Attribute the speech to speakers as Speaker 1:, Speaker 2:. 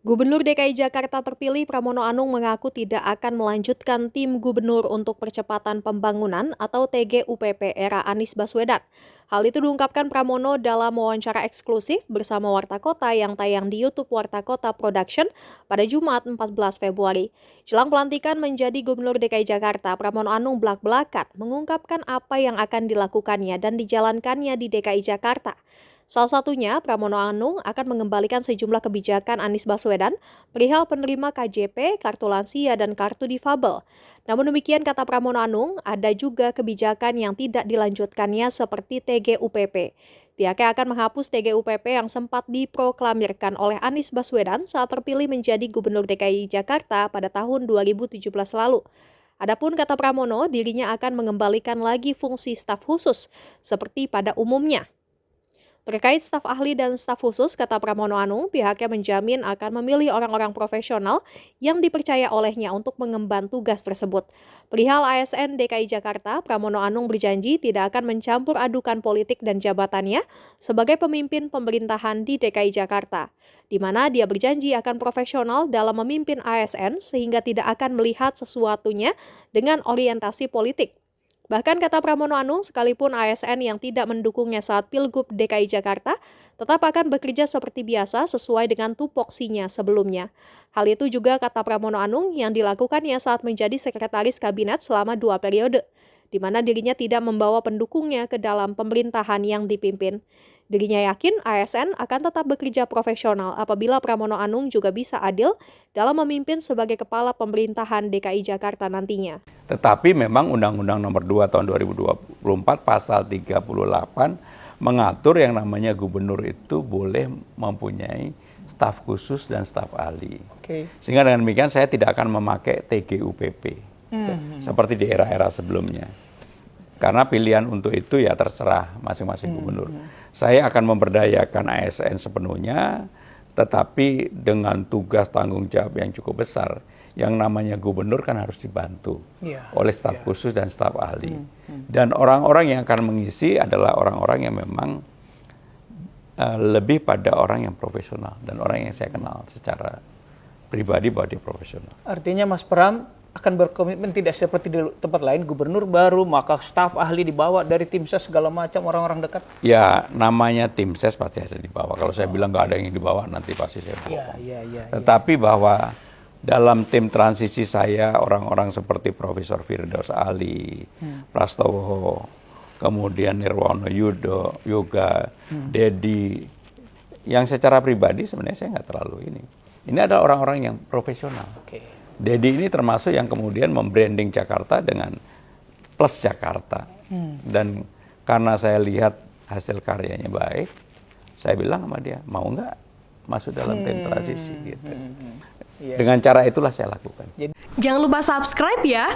Speaker 1: Gubernur DKI Jakarta terpilih Pramono Anung mengaku tidak akan melanjutkan tim gubernur untuk percepatan pembangunan atau TGUPP era Anies Baswedan. Hal itu diungkapkan Pramono dalam wawancara eksklusif bersama Warta Kota yang tayang di YouTube Warta Kota Production pada Jumat 14 Februari. Jelang pelantikan menjadi Gubernur DKI Jakarta, Pramono Anung belak-belakan mengungkapkan apa yang akan dilakukannya dan dijalankannya di DKI Jakarta. Salah satunya, Pramono Anung akan mengembalikan sejumlah kebijakan Anies Baswedan perihal penerima KJP, kartu lansia, dan kartu difabel. Namun demikian, kata Pramono Anung, ada juga kebijakan yang tidak dilanjutkannya seperti TGUPP. Pihaknya akan menghapus TGUPP yang sempat diproklamirkan oleh Anies Baswedan saat terpilih menjadi Gubernur DKI Jakarta pada tahun 2017 lalu. Adapun kata Pramono, dirinya akan mengembalikan lagi fungsi staf khusus seperti pada umumnya. Terkait staf ahli dan staf khusus, kata Pramono Anung, pihaknya menjamin akan memilih orang-orang profesional yang dipercaya olehnya untuk mengemban tugas tersebut. Perihal ASN DKI Jakarta, Pramono Anung berjanji tidak akan mencampur adukan politik dan jabatannya sebagai pemimpin pemerintahan di DKI Jakarta, di mana dia berjanji akan profesional dalam memimpin ASN sehingga tidak akan melihat sesuatunya dengan orientasi politik. Bahkan kata Pramono Anung, sekalipun ASN yang tidak mendukungnya saat Pilgub DKI Jakarta tetap akan bekerja seperti biasa sesuai dengan tupoksinya sebelumnya. Hal itu juga kata Pramono Anung yang dilakukannya saat menjadi sekretaris kabinet selama 2 periode, di mana dirinya tidak membawa pendukungnya ke dalam pemerintahan yang dipimpin. Dirinya yakin ASN akan tetap bekerja profesional apabila Pramono Anung juga bisa adil dalam memimpin sebagai kepala pemerintahan DKI Jakarta nantinya.
Speaker 2: Tetapi memang Undang-Undang Nomor 2 Tahun 2024 Pasal 38 mengatur yang namanya gubernur itu boleh mempunyai staf khusus dan staf ahli. Sehingga dengan demikian saya tidak akan memakai TGUPP seperti di era-era sebelumnya. Karena pilihan untuk itu ya terserah masing-masing gubernur. Saya akan memberdayakan ASN sepenuhnya, tetapi dengan tugas tanggung jawab yang cukup besar. Yang namanya gubernur kan harus dibantu oleh staf khusus dan staf ahli. Dan orang-orang yang akan mengisi adalah orang-orang yang memang lebih pada orang yang profesional. Dan orang yang saya kenal secara pribadi bahwa dia profesional.
Speaker 3: Artinya Mas Pram akan berkomitmen tidak seperti di tempat lain, gubernur baru, maka staf ahli dibawa dari tim ses segala macam, orang-orang dekat?
Speaker 2: Ya, namanya tim ses pasti ada dibawa. Kalau saya bilang nggak ada yang dibawa, nanti pasti saya bohong. Tetapi bahwa dalam tim transisi saya, orang-orang seperti Profesor Firdaus Ali, Prastowo, kemudian Nirwono Yoga, Dedi, yang secara pribadi sebenarnya saya nggak terlalu ini. Ini adalah orang-orang yang profesional. Dedi ini termasuk yang kemudian membranding Jakarta dengan plus Jakarta. Dan karena saya lihat hasil karyanya baik, saya bilang sama dia, mau nggak masuk dalam tim transisi gitu. Dengan cara itulah saya lakukan.
Speaker 1: Jangan lupa subscribe ya.